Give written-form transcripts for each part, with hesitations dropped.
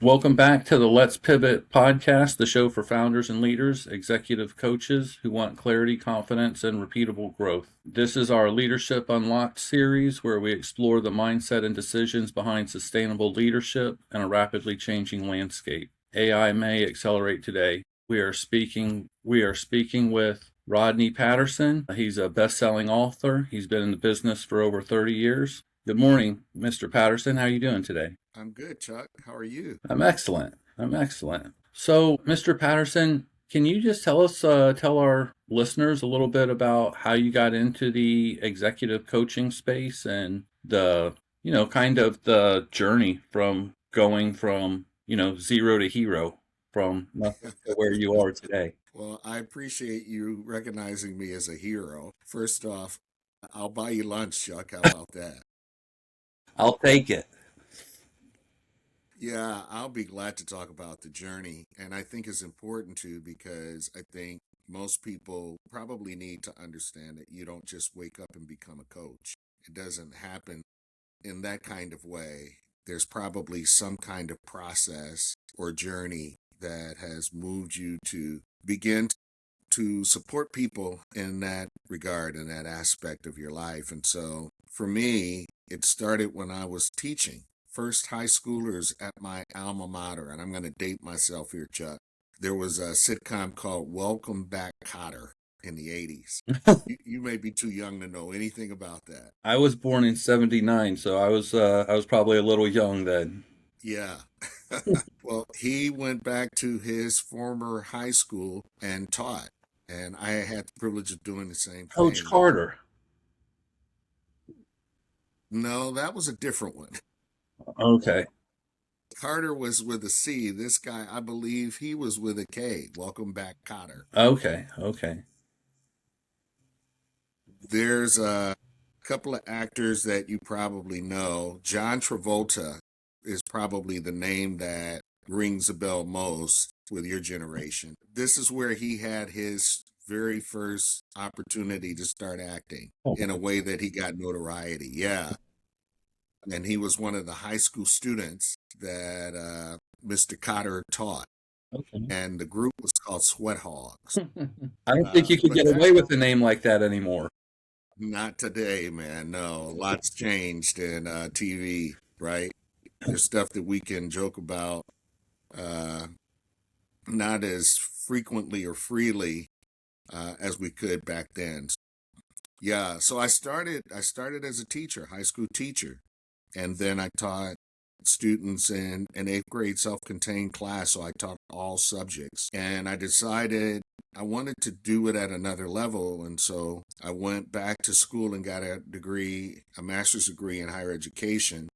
Welcome back to the Let's Pivot podcast, the show for founders and leaders, executive coaches who want clarity, confidence, and repeatable growth. This is our Leadership Unlocked series where we explore the mindset and decisions behind sustainable leadership in a rapidly changing landscape. AI may accelerate today. We are speaking with Rodney Patterson. He's a best-selling author. He's been in the business for over 30 years. Good morning, Mr. Patterson. How are you doing today? I'm good, Chuck. How are you? I'm excellent. I'm excellent. So, Mr. Patterson, can you just tell our listeners a little bit about how you got into the executive coaching space and kind of the journey from going from, zero to hero from nothing to where you are today? Well, I appreciate you recognizing me as a hero. First off, I'll buy you lunch, Chuck. How about that? I'll take it. Yeah, I'll be glad to talk about the journey. And I think it's important too because I think most people probably need to understand that you don't just wake up and become a coach. It doesn't happen in that kind of way. There's probably some kind of process or journey that has moved you to begin to support people in that regard, in that aspect of your life. And so for me, it started when I was teaching first high schoolers at my alma mater. And I'm going to date myself here, Chuck. There was a sitcom called Welcome Back, Kotter in the 80s. You may be too young to know anything about that. I was born in '79, so I was probably a little young then. Yeah. Well, he went back to his former high school and taught. And I had the privilege of doing the same Coach thing. Carter. No, that was a different one. Okay. Carter was with a C. This guy, I believe he was with a K. Welcome back, Cotter. Okay. Okay. There's a couple of actors that you probably know. John Travolta is probably the name that rings a bell most with your generation. This is where he had his very first opportunity to start acting in a way that he got notoriety. Yeah. And he was one of the high school students that Mr. Cotter taught. Okay. And the group was called Sweat Hogs. I don't think you could But get that away with a name like that anymore. Not today, man. No, lots changed in TV, right? There's stuff that we can joke about, uh, not as frequently or freely as we could back then. Yeah, so I started as a teacher, high school teacher, and then I taught students in an eighth grade self-contained class. So I taught all subjects, and I decided I wanted to do it at another level. And so I went back to school and got a degree, a master's degree in higher education,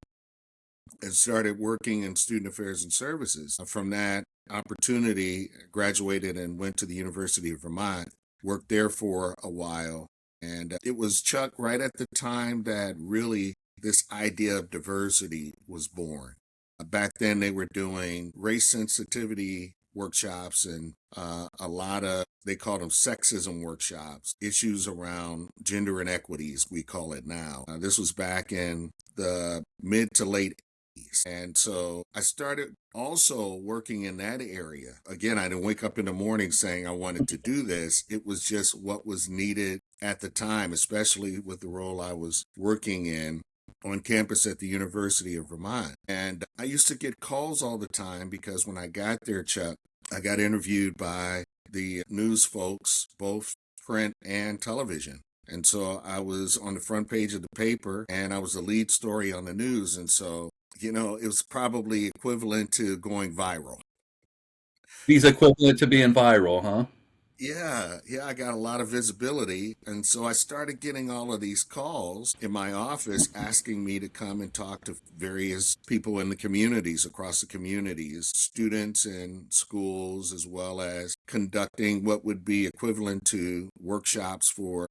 and started working in student affairs and services. From that opportunity, graduated and went to the University of Vermont, worked there for a while. And it was, Chuck, right at the time that really this idea of diversity was born. Back then, they were doing race sensitivity workshops and a lot of, they called them sexism workshops, issues around gender inequities, we call it now. This was back in the mid to late 80s. And so I started also working in that area. Again, I didn't wake up in the morning saying I wanted to do this. It was just what was needed at the time, especially with the role I was working in on campus at the University of Vermont. And I used to get calls all the time because when I got there, Chuck, I got interviewed by the news folks, both print and television. And so I was on the front page of the paper and I was the lead story on the news. And so, it was probably equivalent to going viral. He's equivalent to being viral, huh? Yeah, I got a lot of visibility. And so I started getting all of these calls in my office asking me to come and talk to various people in the communities, across the communities, students in schools, as well as conducting what would be equivalent to workshops for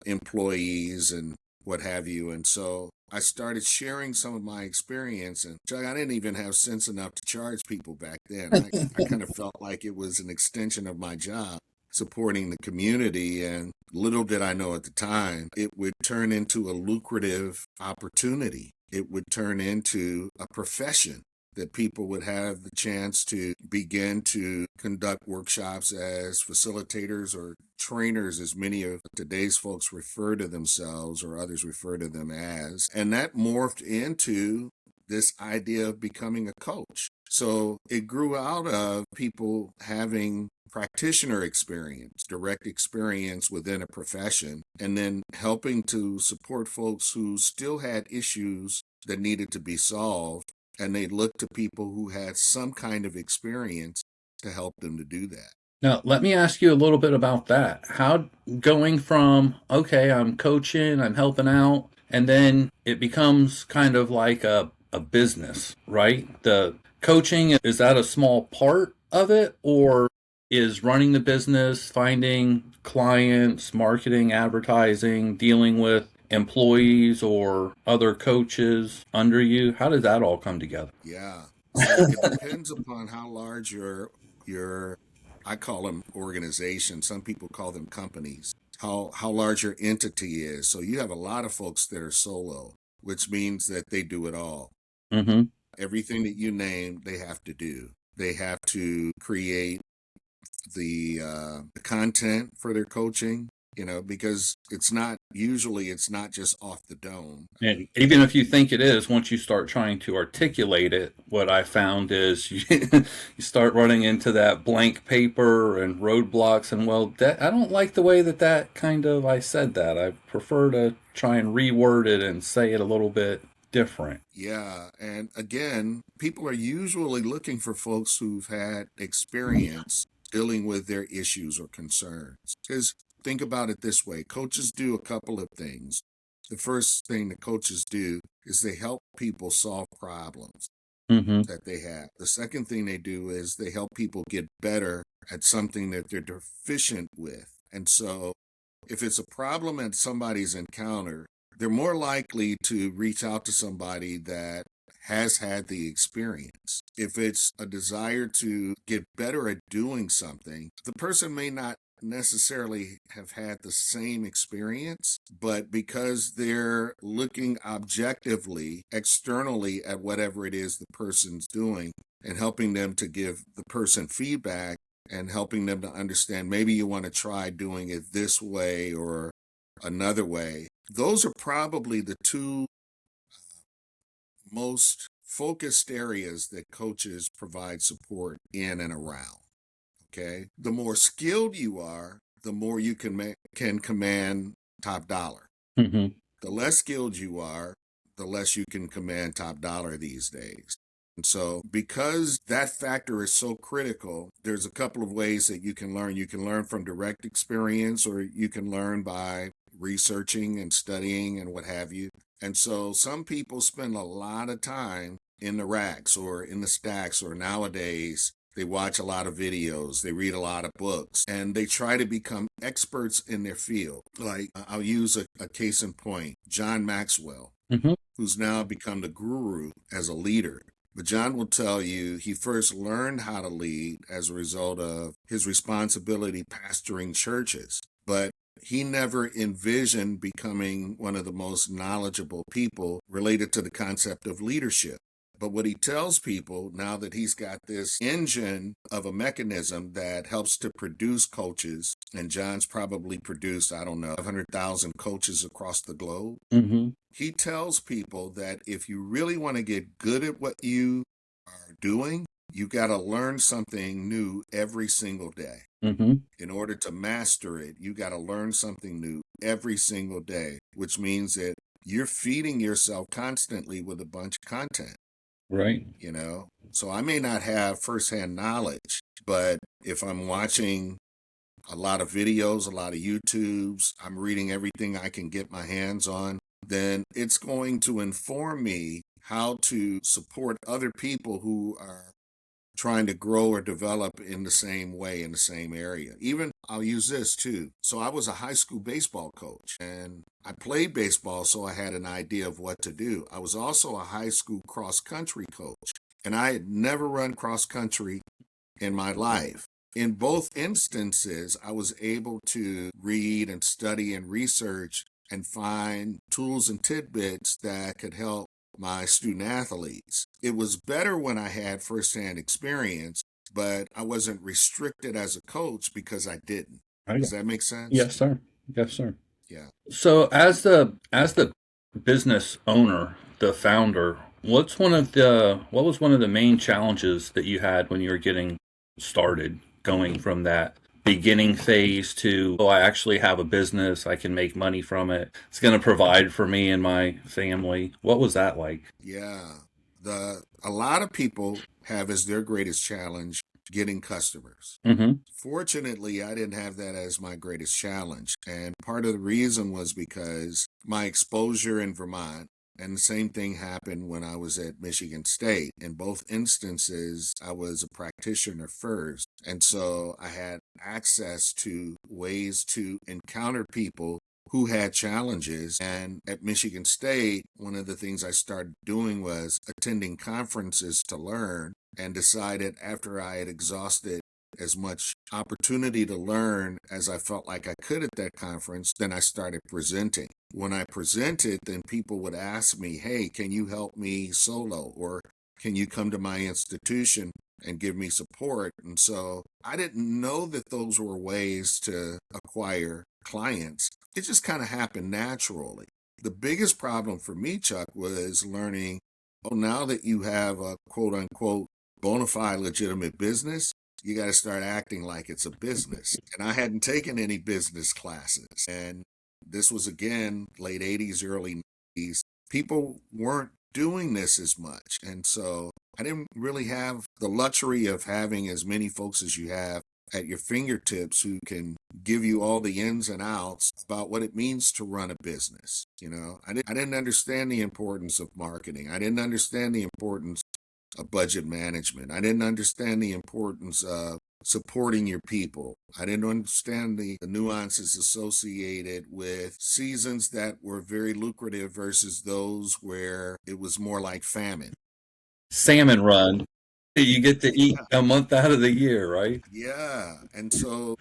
employees and what have you. And so I started sharing some of my experience. And Chuck, I didn't even have sense enough to charge people back then. I kind of felt like it was an extension of my job supporting the community. And little did I know at the time, it would turn into a lucrative opportunity. It would turn into a profession that people would have the chance to begin to conduct workshops as facilitators or trainers, as many of today's folks refer to themselves or others refer to them as. And that morphed into this idea of becoming a coach. So it grew out of people having practitioner experience, direct experience within a profession, and then helping to support folks who still had issues that needed to be solved. And they looked to people who had some kind of experience to help them to do that. Now, let me ask you a little bit about that. How going from, okay, I'm coaching, I'm helping out, and then it becomes kind of like a business, right? The coaching, is that a small part of it, or is running the business, finding clients, marketing, advertising, dealing with employees or other coaches under you? How does that all come together? Yeah. So it depends upon how large your I call them organizations. Some people call them companies. How large your entity is. So you have a lot of folks that are solo, which means that they do it all. Mm-hmm. Everything that you name, they have to do. They have to create the content for their coaching, because it's not just off the dome. And even if you think it is, once you start trying to articulate it, what I found is you start running into that blank paper and roadblocks. And well, that I don't like the way that kind of I said that. I prefer to try and reword it and say it a little bit different. Yeah, and again, people are usually looking for folks who've had experience dealing with their issues or concerns. Because think about it this way, coaches do a couple of things. The first thing the coaches do is they help people solve problems Mm-hmm. that they have. The second thing they do is they help people get better at something that they're deficient with. And so if it's a problem that somebody's encountered, they're more likely to reach out to somebody that has had the experience. If it's a desire to get better at doing something, the person may not necessarily have had the same experience, but because they're looking objectively, externally at whatever it is the person's doing and helping them to give the person feedback and helping them to understand maybe you want to try doing it this way or another way. Those are probably the two most focused areas that coaches provide support in and around. Okay. The more skilled you are, the more you can command top dollar. Mm-hmm. The less skilled you are, the less you can command top dollar these days. And so, because that factor is so critical, there's a couple of ways that you can learn. You can learn from direct experience, or you can learn by researching and studying and what have you. And so, some people spend a lot of time in the racks or in the stacks, or nowadays, they watch a lot of videos, they read a lot of books, and they try to become experts in their field. Like, I'll use a case in point, John Maxwell, Mm-hmm. who's now become the guru as a leader. But John will tell you he first learned how to lead as a result of his responsibility pastoring churches. But he never envisioned becoming one of the most knowledgeable people related to the concept of leadership. But what he tells people now that he's got this engine of a mechanism that helps to produce coaches, and John's probably produced, I don't know, 500,000 coaches across the globe. Mm-hmm. He tells people that if you really want to get good at what you are doing, you got to learn something new every single day. Mm-hmm. In order to master it, you got to learn something new every single day, which means that you're feeding yourself constantly with a bunch of content. Right. So I may not have firsthand knowledge, but if I'm watching a lot of videos, a lot of YouTubes, I'm reading everything I can get my hands on, then it's going to inform me how to support other people who are trying to grow or develop in the same way, in the same area. Even I'll use this too. So I was a high school baseball coach and I played baseball, so I had an idea of what to do. I was also a high school cross country coach and I had never run cross country in my life. In both instances, I was able to read and study and research and find tools and tidbits that could help my student athletes. It was better when I had firsthand experience, but I wasn't restricted as a coach because I didn't. I Does got, that make sense? yes, sir. Yes, sir. Yeah. So as the business owner, the founder, what was one of the main challenges that you had when you were getting started, going from that beginning phase to, oh, I actually have a business, I can make money from it. It's going to provide for me and my family. What was that like? Yeah. A lot of people have as their greatest challenge getting customers. Mhm. Fortunately, I didn't have that as my greatest challenge. And part of the reason was because my exposure in Vermont, and the same thing happened when I was at Michigan State. In both instances, I was a practitioner first. And so I had access to ways to encounter people who had challenges. And at Michigan State, one of the things I started doing was attending conferences to learn, and decided after I had exhausted as much opportunity to learn as I felt like I could at that conference, then I started presenting. When I presented, then people would ask me, hey, can you help me solo? Or can you come to my institution and give me support? And so I didn't know that those were ways to acquire clients. It just kind of happened naturally. The biggest problem for me, Chuck, was learning, oh, now that you have a quote unquote bona fide legitimate business, you got to start acting like it's a business. And I hadn't taken any business classes. And this was again late 80s, early 90s. People weren't doing this as much. And so I didn't really have the luxury of having as many folks as you have at your fingertips who can give you all the ins and outs about what it means to run a business. I didn't understand the importance of marketing. I didn't understand the importance of budget management. I didn't understand the importance of supporting your people. I didn't understand the nuances associated with seasons that were very lucrative versus those where it was more like famine. Salmon run. You get to eat a month out of the year, right? Yeah. And so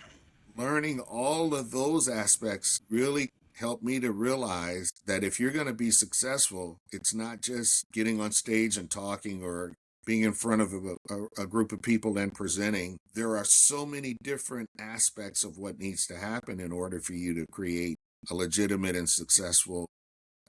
learning all of those aspects really helped me to realize that if you're going to be successful, it's not just getting on stage and talking or being in front of a group of people and presenting. There are so many different aspects of what needs to happen in order for you to create a legitimate and successful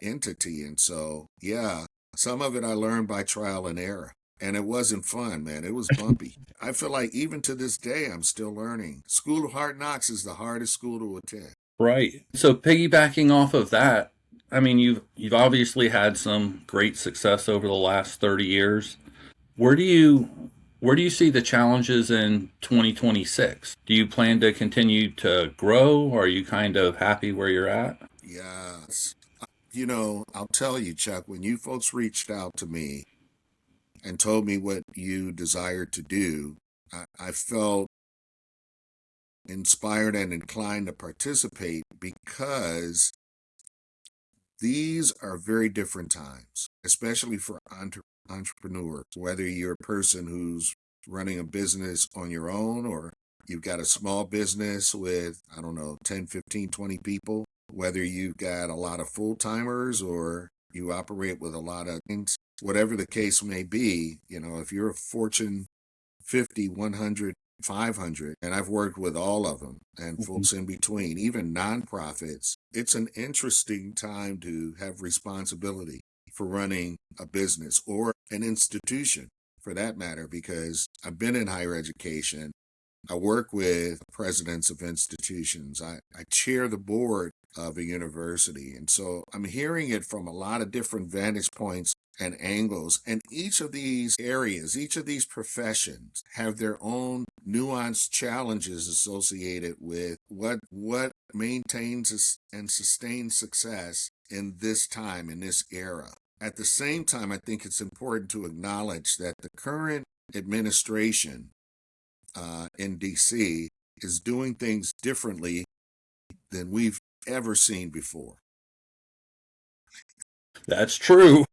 entity. And so, yeah, some of it I learned by trial and error. And it wasn't fun, man. It was bumpy. I feel like even to this day, I'm still learning. School of Hard Knocks is the hardest school to attend. Right. So piggybacking off of that, I mean, you've obviously had some great success over the last 30 years. Where do you where do you see the challenges in 2026? Do you plan to continue to grow, or are you kind of happy where you're at? Yes. I'll tell you, Chuck, when you folks reached out to me and told me what you desired to do, I felt inspired and inclined to participate because these are very different times, especially for entrepreneurs, whether you're a person who's running a business on your own or you've got a small business with, I don't know, 10, 15, 20 people, whether you've got a lot of full timers or you operate with a lot of things, whatever the case may be, if you're a Fortune 50, 100, 500, and I've worked with all of them and Mhm. folks in between, even nonprofits. It's an interesting time to have responsibility for running a business or an institution for that matter, because I've been in higher education. I work with presidents of institutions. I chair the board of a university. And so I'm hearing it from a lot of different vantage points and angles. And each of these areas, each of these professions have their own nuanced challenges associated with what maintains and sustains success in this time, in this era. At the same time, I think it's important to acknowledge that the current administration in DC is doing things differently than we've ever seen before. That's true.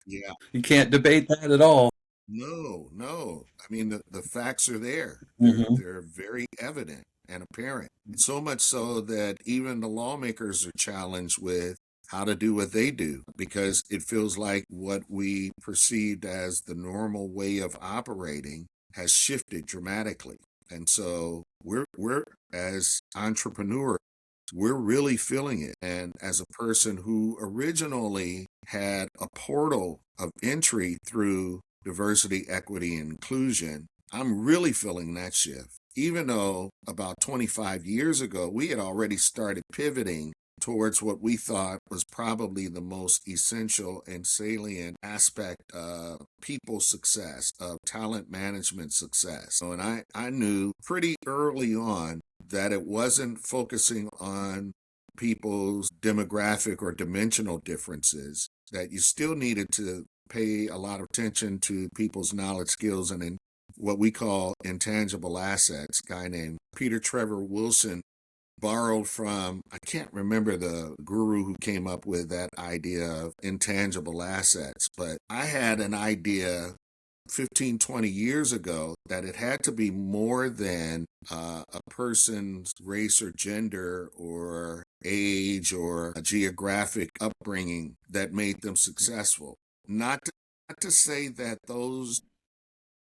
Yeah. You can't debate that at all. No, no. I mean, the facts are there. Hmm. They're very evident and apparent. So much so that even the lawmakers are challenged with how to do what they do because it feels like what we perceived as the normal way of operating has shifted dramatically. And so we're as entrepreneurs, we're really feeling it. And as a person who originally had a portal of entry through diversity, equity, and inclusion, I'm really feeling that shift. Even though about 25 years ago, we had already started pivoting towards what we thought was probably the most essential and salient aspect of people's success, of talent management success. So, and I knew pretty early on that it wasn't focusing on people's demographic or dimensional differences, that you still needed to pay a lot of attention to people's knowledge, skills, and what we call intangible assets. A guy named Peter Trevor Wilson borrowed from, I can't remember the guru who came up with that idea of intangible assets, but I had an idea 15, 20 years ago that it had to be more than a person's race or gender or age or a geographic upbringing that made them successful. Not to say that those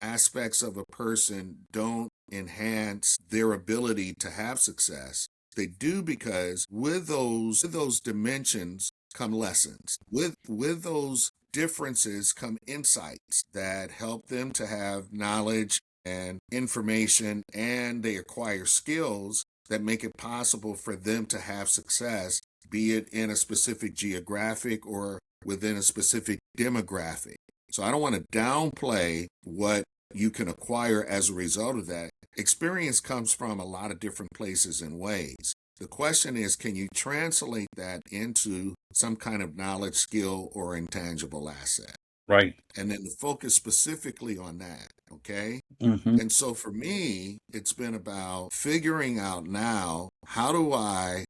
aspects of a person don't enhance their ability to have success. They do because with those dimensions come lessons. With those differences come insights that help them to have knowledge and information, and they acquire skills that make it possible for them to have success, be it in a specific geographic or within a specific demographic. So I don't want to downplay what you can acquire as a result of that. Experience comes from a lot of different places and ways. The question is, can you translate that into some kind of knowledge, skill, or intangible asset? Right. And then to focus specifically on that, okay? Hmm. And so for me, it's been about figuring out now, how do I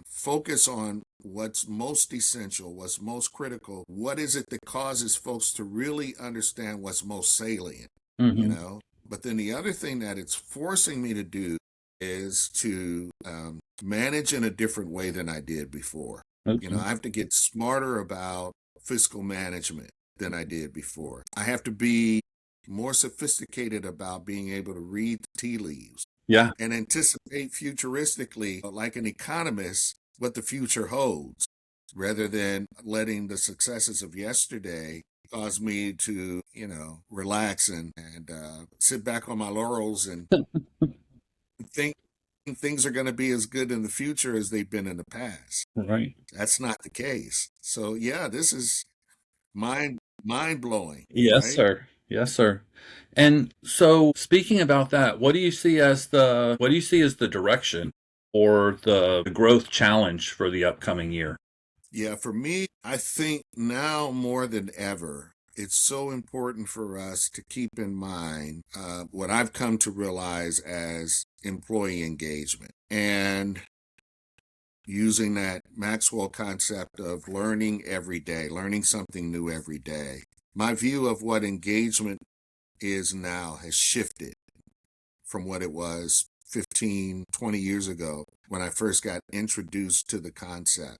focus on what's most essential, what's most critical, what is it that causes folks to really understand what's most salient, you Hmm. know? But then the other thing that it's forcing me to do is to manage in a different way than I did before. You know, Okay. I have to get smarter about fiscal management than I did before. I have to be more sophisticated about being able to read the tea leaves Yeah. and anticipate futuristically, like an economist, what the future holds, rather than letting the successes of yesterday cause me to, relax and sit back on my laurels and think things are going to be as good in the future as they've been in the past. Right. That's not the case. So yeah, this is mind blowing, Yes, right? sir. Yes, sir. And so speaking about that, what do you see as the direction or the growth challenge for the upcoming year? Yeah, for me, I think now more than ever, it's so important for us to keep in mind what I've come to realize as employee engagement and using that Maxwell concept of learning every day, learning something new every day. My view of what engagement is now has shifted from what it was 15, 20 years ago when I first got introduced to the concept.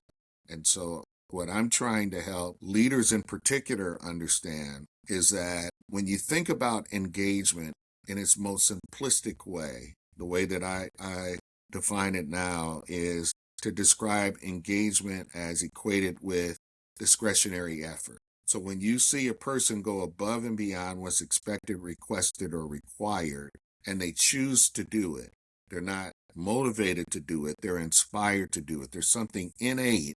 And so, what I'm trying to help leaders in particular understand is that when you think about engagement in its most simplistic way, the way that I define it now is to describe engagement as equated with discretionary effort. So when you see a person go above and beyond what's expected, requested, or required, and they choose to do it, they're not motivated to do it, they're inspired to do it. There's something innate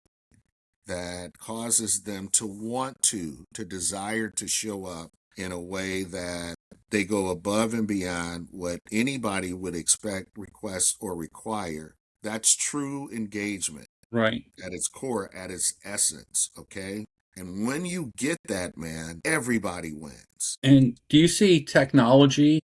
that causes them to want to desire to show up in a way that they go above and beyond what anybody would expect, request, or require. That's true engagement Right. at its core, at its essence, okay? And when you get that, man, everybody wins. And do you see technology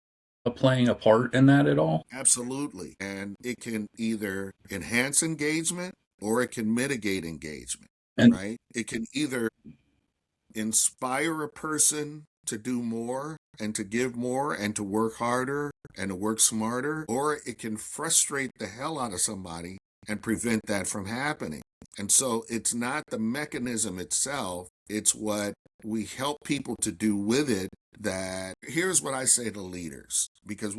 playing a part in that at all? Absolutely. And it can either enhance engagement or it can mitigate engagement, And right? It can either inspire a person to do more and to give more and to work harder and to work smarter, or it can frustrate the hell out of somebody and prevent that from happening. And so it's not the mechanism itself, it's what we help people to do with it. That here's what I say to leaders, because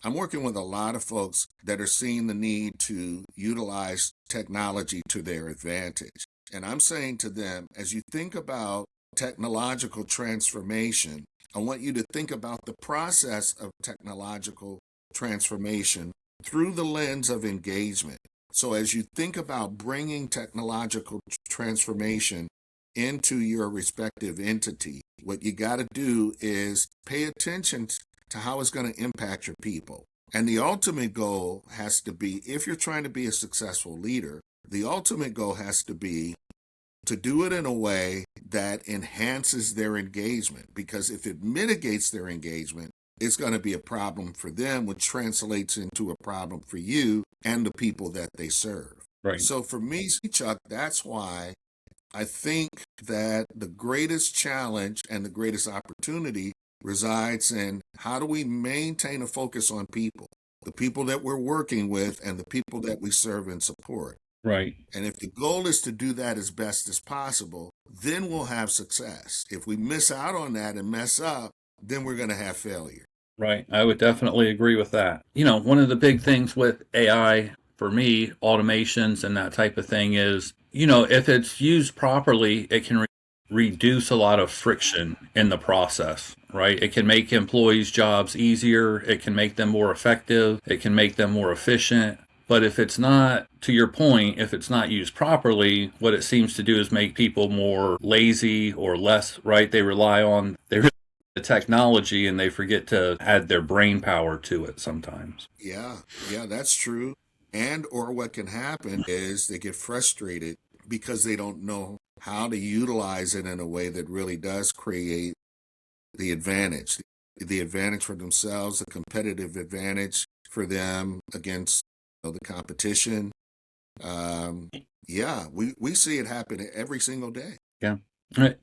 I'm working with a lot of folks that are seeing the need to utilize technology to their advantage. And I'm saying to them, as you think about technological transformation, I want you to think about the process of technological transformation through the lens of engagement. So as you think about bringing technological transformation into your respective entity, what you got to do is pay attention to how it's going to impact your people. And the ultimate goal has to be, if you're trying to be a successful leader, the ultimate goal has to be to do it in a way that enhances their engagement. Because if it mitigates their engagement, it's going to be a problem for them, which translates into a problem for you and the people that they serve. Right. So for me, Chuck, that's why I think that the greatest challenge and the greatest opportunity resides in how do we maintain a focus on people, the people that we're working with and the people that we serve and support. Right. And if the goal is to do that as best as possible, then we'll have success. If we miss out on that and mess up, then we're going to have failure. Right. I would definitely agree with that. One of the big things with AI for me, automations and that type of thing is, if it's used properly, it can reduce a lot of friction in the process, right? It can make employees' jobs easier. It can make them more effective. It can make them more efficient. But if it's not, to your point, if it's not used properly, what it seems to do is make people more lazy or less, right? They rely on the technology and they forget to add their brain power to it sometimes. Yeah, that's true. And or what can happen is they get frustrated because they don't know how to utilize it in a way that really does create the advantage, the advantage for themselves, the competitive advantage for them against the competition. Yeah, we see it happen every single day. Yeah. All right.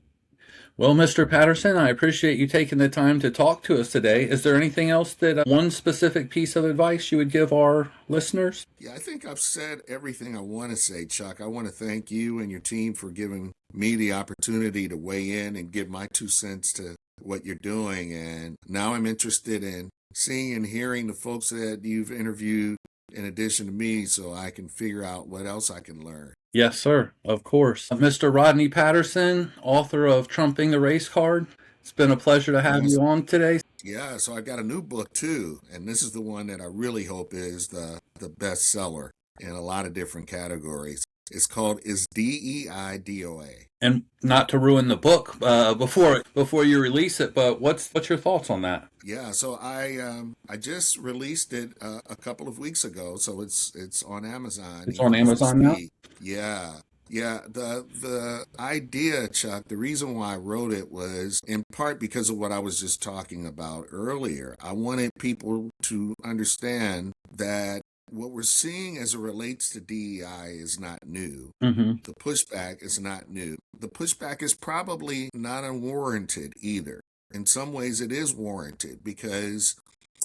Well, Mr. Patterson, I appreciate you taking the time to talk to us today. Is there anything else one specific piece of advice you would give our listeners? Yeah, I think I've said everything I want to say, Chuck. I want to thank you and your team for giving me the opportunity to weigh in and give my 2 cents to what you're doing. And now I'm interested in seeing and hearing the folks that you've interviewed in addition to me so I can figure out what else I can learn. Yes, sir. Of course. Mr. Rodney Patterson, author of Trumping the Race Card. It's been a pleasure to have you on today. Yeah, so I've got a new book too, and this is the one that I really hope is the bestseller in a lot of different categories. It's called Is DEI DOA. And not to ruin the book before you release it, but what's your thoughts on that? Yeah, so I just released it a couple of weeks ago, so it's on Amazon It's on even as we Amazon now? speak. Yeah. Yeah, the idea, Chuck, the reason why I wrote it was in part because of what I was just talking about earlier. I wanted people to understand that what we're seeing as it relates to DEI is not new. Mm-hmm. The pushback is not new. The pushback is probably not unwarranted either. In some ways, it is warranted because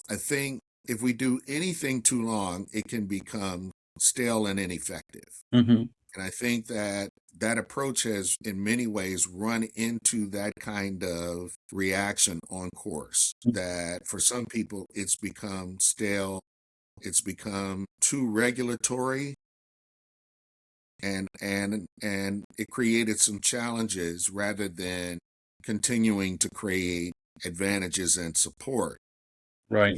I think if we do anything too long, it can become stale and ineffective. Mm-hmm. And I think that that approach has, in many ways, run into that kind of reaction on course. That for some people, it's become stale, it's become too regulatory, and it created some challenges rather than continuing to create advantages and support. Right.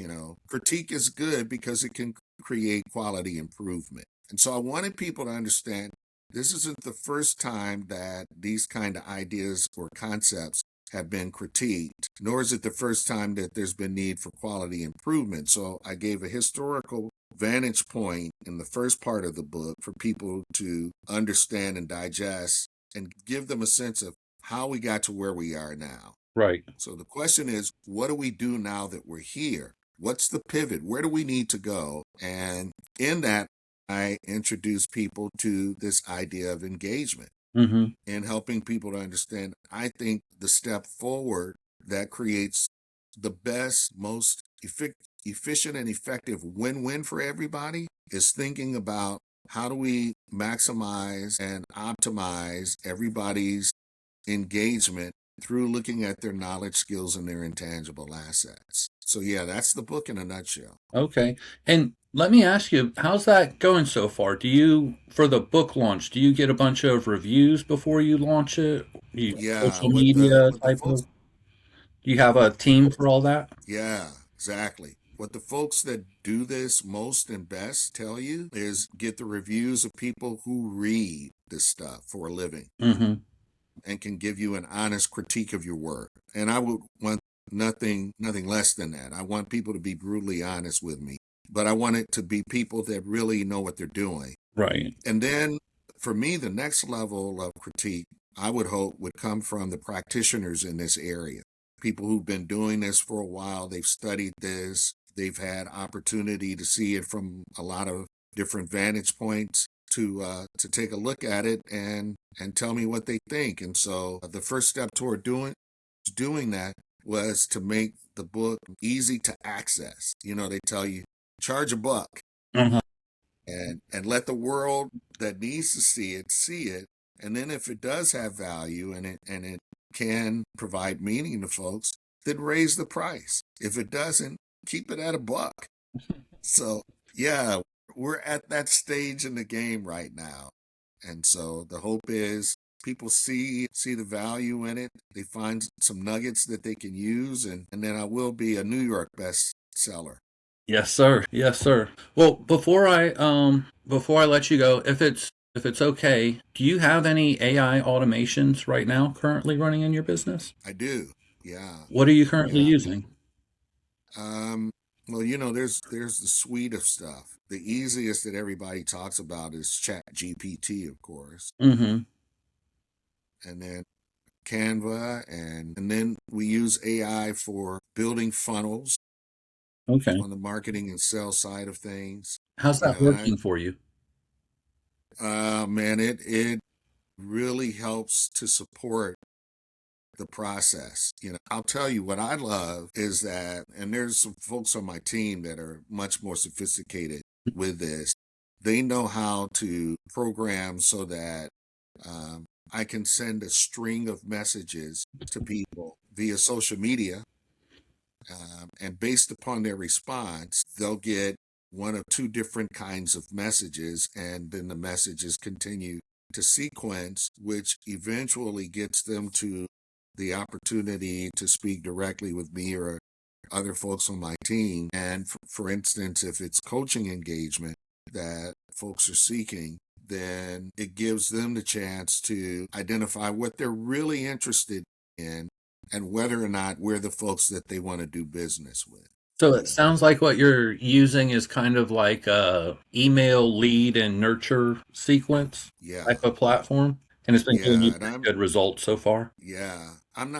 Critique is good because it can create quality improvement. And so I wanted people to understand this isn't the first time that these kind of ideas or concepts have been critiqued, nor is it the first time that there's been need for quality improvement. So I gave a historical vantage point in the first part of the book for people to understand and digest and give them a sense of how we got to where we are now. Right. So the question is, what do we do now that we're here? What's the pivot? Where do we need to go? And in that, I introduce people to this idea of engagement Mm-hmm. and helping people to understand. I think the step forward that creates the best, most efficient and effective win-win for everybody is thinking about how do we maximize and optimize everybody's engagement through looking at their knowledge, skills, and their intangible assets. So, yeah, that's the book in a nutshell. Okay. And let me ask you, how's that going so far? For the book launch, do you get a bunch of reviews before you launch it? You Yeah, social media with the type folks, of, do you have a team for all that? yeah, exactly. What the folks that do this most and best tell you is get the reviews of people who read this stuff for a living Mm-hmm. and can give you an honest critique of your work. And I would want nothing less than that. I want people to be brutally honest with me, but I want it to be people that really know what they're doing. Right. And then for me, the next level of critique, I would hope, would come from the practitioners in this area. People who've been doing this for a while, they've studied this, they've had opportunity to see it from a lot of different vantage points to take a look at it and tell me what they think. And so the first step toward doing that was to make the book easy to access. You know, they tell you charge $1 Uh-huh. and let the world that needs to see it. And then if it does have value and it can provide meaning to folks, then raise the price. If it doesn't, keep it at $1. So yeah, we're at that stage in the game right now. And so the hope is people see the value in it. They find some nuggets that they can use and then I will be a New York bestseller. Yes, sir. Yes, sir. Well, before I let you go, if it's okay, do you have any AI automations right now currently running in your business? I do. Yeah. What are you currently Yeah. using? Um, well, there's the suite of stuff. The easiest that everybody talks about is Chat GPT, of course, Mm-hmm. and then Canva, and then we use AI for building funnels Okay. on the marketing and sales side of things. How's You that know, and working for you? man, it really helps to support the process. You know, I'll tell you what I love is that, and there's some folks on my team that are much more sophisticated with this. They know how to program so that I can send a string of messages to people via social media, and based upon their response, they'll get one of two different kinds of messages, and then the messages continue to sequence, which eventually gets them to the opportunity to speak directly with me or other folks on my team. And for instance, if it's coaching engagement that folks are seeking, then it gives them the chance to identify what they're really interested in and whether or not we're the folks that they want to do business with. So You it know, sounds like what you're using is kind of like a email lead and nurture sequence yeah, type of platform, and it's been giving you yeah, and pretty good results so far. yeah, I'm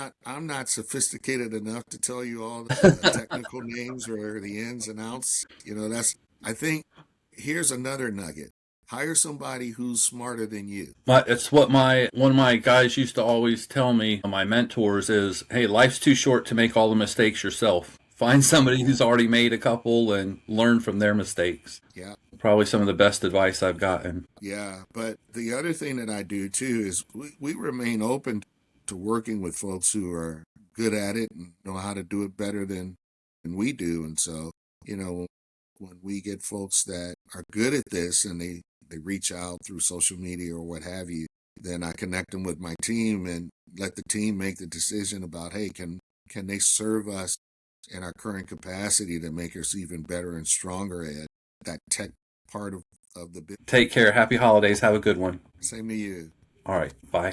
not sophisticated enough to tell you all the technical names or the ins and outs. You know, I think here's another nugget. Hire somebody who's smarter than you. It's what my one of my guys used to always tell me, my mentors is, hey, life's too short to make all the mistakes yourself. Find somebody who's already made a couple and learn from their mistakes. Yeah, Probably some of the best advice I've gotten. yeah. But the other thing that I do too is we remain open to working with folks who are good at it and know how to do it better than we do. And so, you know, when we get folks that are good at this and they reach out through social media or what have you, then I connect them with my team and let the team make the decision about, hey, can they serve us in our current capacity to make us even better and stronger at that tech part of the business. Take care. Happy holidays. Have a good one. Same to you. All right. Bye.